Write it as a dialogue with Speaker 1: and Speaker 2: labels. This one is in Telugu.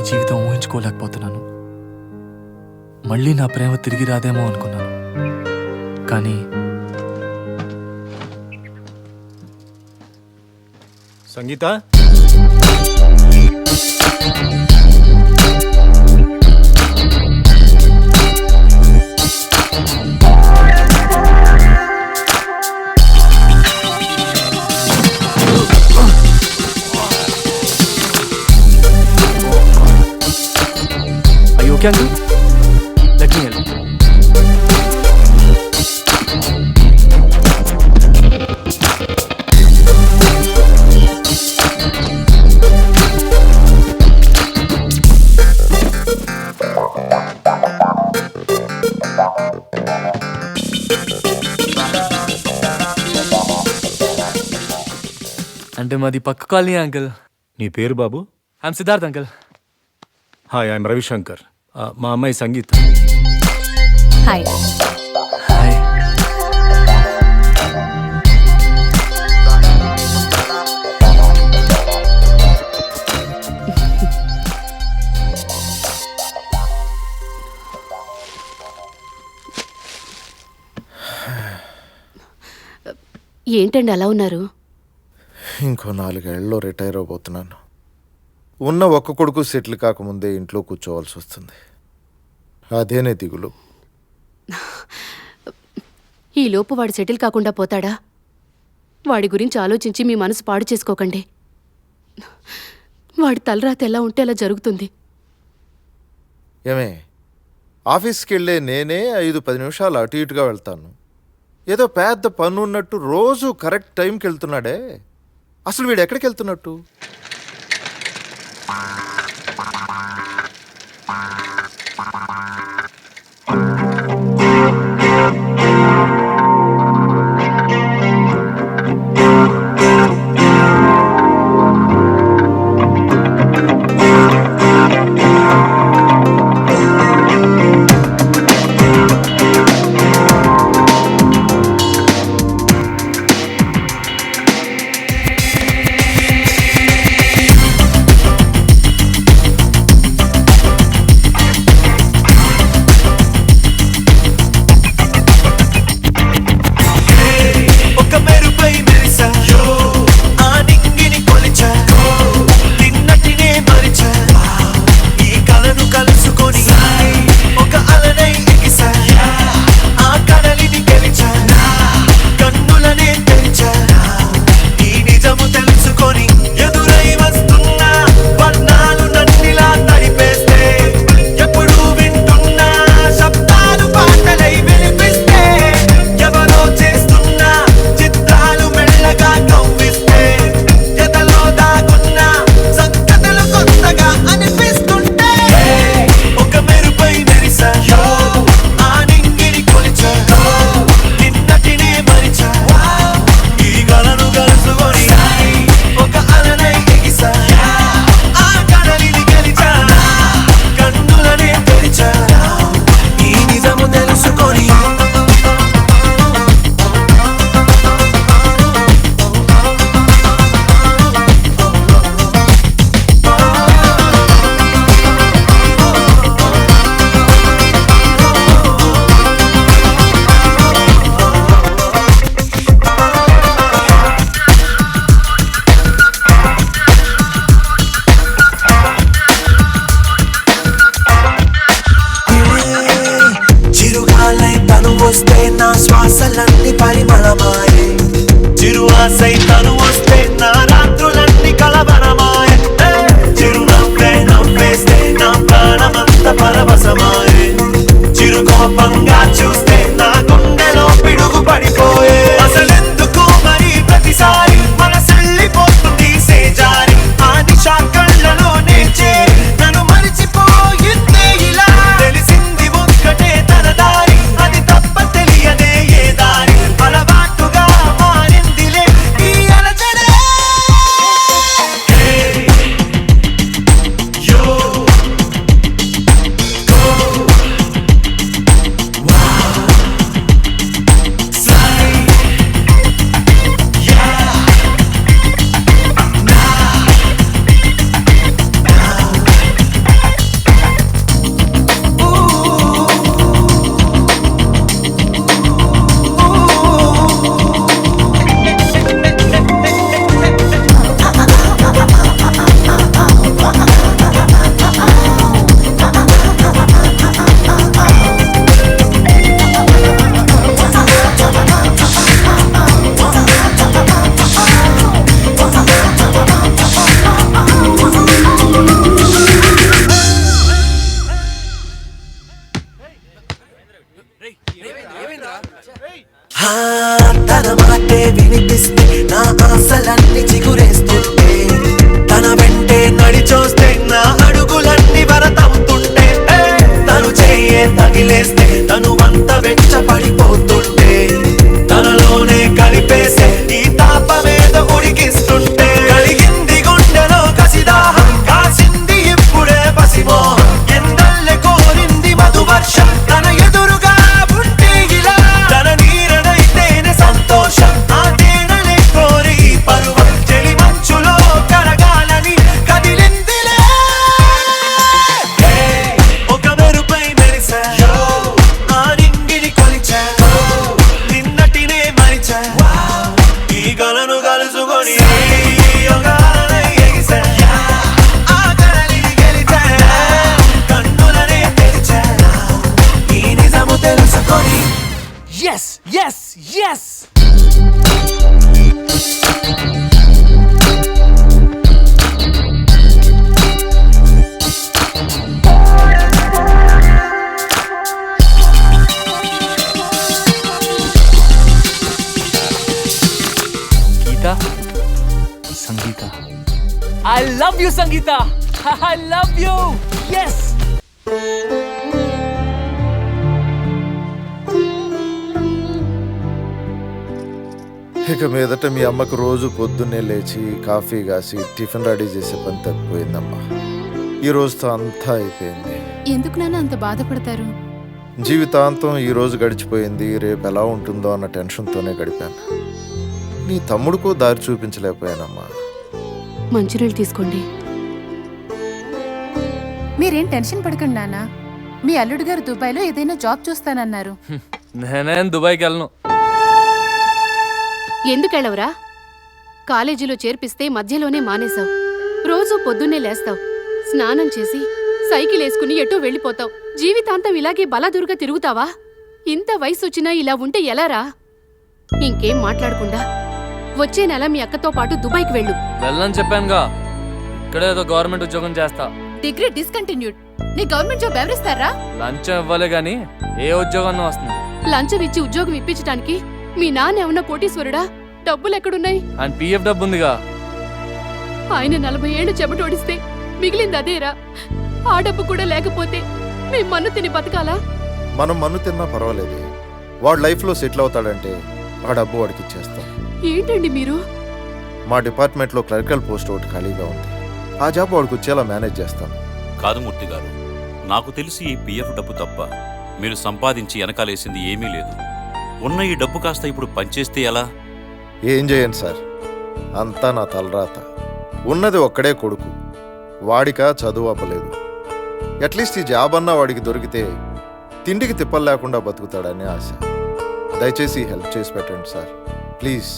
Speaker 1: జీవితం ఊహించుకోలేకపోతున్నాను. మళ్ళీ నా ప్రేమ తిరిగి రాదేమో అనుకున్నాను. కానీ
Speaker 2: సంగీత,
Speaker 1: are you okay, uncle? Let me help. అంటే మాది పక్క కాలనీ అంకుల్.
Speaker 2: నీ పేరు బాబు?
Speaker 1: I'm Siddharth uncle.
Speaker 2: Hi, I'm Ravishankar. మా అమ్మాయి సంగీత.
Speaker 3: హాయ్.
Speaker 1: హాయ్.
Speaker 3: ఏంటండి అలా ఉన్నారు?
Speaker 4: ఇంకో 4 ఏళ్ళలో రిటైర్ అవబోతున్నాను. ఉన్న ఒక్క కొడుకు సెటిల్ కాకముందే ఇంట్లో కూర్చోవాల్సి వస్తుంది. అదేనే దిగులు.
Speaker 3: ఈ లోపు వాడు సెటిల్ కాకుండా పోతాడా? వాడి గురించి ఆలోచించి మీ మనసు పాడు చేసుకోకండి. వాడి తలరాత ఎలా ఉంటే అలా జరుగుతుంది.
Speaker 4: ఏమే, ఆఫీస్కి వెళ్ళే నేనే 5-10 నిమిషాలు అటు ఇటుగా వెళ్తాను. ఏదో పెద్ద పని ఉన్నట్టు రోజు కరెక్ట్ టైంకి వెళ్తున్నాడే. అసలు వీడు ఎక్కడికి వెళ్తున్నట్టు?
Speaker 5: వినిపిస్తే నా ఆశలన్నీ చిగురేస్తుంటే తన వెంటే నడిచొస్తే నా అడుగులన్నీ వరతవుతుంటే తను చెయ్యే తగిలేస్తే తను అంత వెచ్చ పడిపోతుంటే తనలోనే కలిపేసే ఈ తాపమేద ఉడికిస్తుంటే కలిగింది గుండెలో కసిదాహం కాసింది ఇప్పుడే పసిమోహం ఎందల్లె కోరింది మధువర్షం తన ఎదురుగా పుట్టి ఇలా తన నీరనైతేనే సంతోషం ఆ తేనెలే కోరి ఈ పరువం చెలి మంచులో కరగాలని కదిలిందిలే ఒక మెరుపై మెరిసా ఆ నింగిని కొలిచా నిన్నటినే మరిచా ఈ గలను కలుసుకొని ఒక అలనై ఎగిసా ఆ కడలిని గెలిచా కన్నులనే తెరిచా ఈ నిజము తెలుసుకొని
Speaker 1: Yes, yes, yes! Geeta, Sangeeta. I love you, Sangeeta! I love you! Yes!
Speaker 4: ఇక మీదట మీ అమ్మకు రోజు పొద్దున్నే లేచి కాఫీ కాసి టిఫిన్ రెడీ చేసే పని తప్పిపోయిందమ్మా. ఈ రోజుతో అంతా అయిపోయింది.
Speaker 3: ఎందుకు నాన్న అంత బాధపడతారు?
Speaker 4: జీవితాంతం ఈ రోజు గడిచిపోయింది, రేపు ఎలా ఉంటుందో అన్న టెన్షన్తోనే గడిపాను. నీ తమ్ముడుకో దారి చూపించలేకపోయానమ్మా.
Speaker 3: మంచినీళ్ళు తీసుకోండి.
Speaker 6: మీరేం టెన్షన్ పడకండి నాన్న. మీ అల్లుడు గారు దుబాయ్లో ఏదైనా జాబ్ చూస్తానన్నారు.
Speaker 1: నేనేం దుబాయ్కి వెళ్ళను.
Speaker 3: ఎందుకెళ్ళవరా? కాలేజీలో చేర్పిస్తే మధ్యలోనే మానేశావు. రోజు పొద్దున్నే లేస్తావు, స్నానం చేసి సైకిల్ వేసుకుని ఎటో వెళ్ళిపోతావు. జీవితాంతం ఇలాగే బలాదురుగా తిరుగుతావా? ఇంత వయసొచ్చినా ఇలా ఉంటే ఎలారా? ఇంకేం మాట్లాడకుండా వచ్చే నెల మీ అక్కతో పాటు దుబాయ్కి వెళ్ళు.
Speaker 1: వెళ్ళని చెప్పానుగా. ఇక్కడే ఏదో గవర్నమెంట్ ఉద్యోగం చేస్తా.
Speaker 6: Degree discontinued. నీ గవర్నమెంట్ జాబ్ ఎవరిస్తారా?
Speaker 1: లంచం ఇవ్వాలే గాని ఏ ఉద్యోగాన్ని వస్తుంది.
Speaker 3: లంచం ఇచ్చి ఉద్యోగం ఇప్పించడానికి మీ నాన్న ఏమన్నా కోటీశ్వరుడా? డబ్బులెక్కడున్నాయి?
Speaker 1: అండ్ పిఎఫ్ డబ్బు ఉందిగా.
Speaker 3: ఆయన 40 ఏళ్ళు చెమటోడిస్తే మిగిలింది అదేరా? ఆ డబ్బు కూడా లేకపోతే మీ మన్ను తిని బతకాలా?
Speaker 4: మనం మన్ను తిన్నా పర్వాలేదు, వాడు లైఫ్లో సెటిల్ అవుతాడంటే ఆ డబ్బు వాడికి ఇచ్చేస్తాం.
Speaker 3: ఏంటండి మీరు?
Speaker 4: మా డిపార్ట్మెంట్లో క్లరికల్ పోస్ట్ ఒకటి ఖాళీగా ఉంది. ఆ జాబ్ వాడికి వచ్చేలా మేనేజ్ చేస్తాను.
Speaker 7: కాదు మూర్తి గారు, నాకు తెలిసి ఈ పిఎఫ్ డబ్బు తప్ప మీరు సంపాదించి వెనకాలేసింది ఏమీ లేదు. ఉన్న ఈ డబ్బు కాస్త ఇప్పుడు పనిచేస్తే ఎలా?
Speaker 4: ఏం చేయను సార్, అంతా నా తలరాత. ఉన్నది ఒక్కడే కొడుకు, వాడికా చదువు అవ్వలేదు. అట్లీస్ట్ ఈ జాబ్ అన్నా వాడికి దొరికితే తిండికి తిప్పలు లేకుండా బతుకుతాడని ఆశ. దయచేసి హెల్ప్ చేసి పెట్టండి సార్, ప్లీజ్.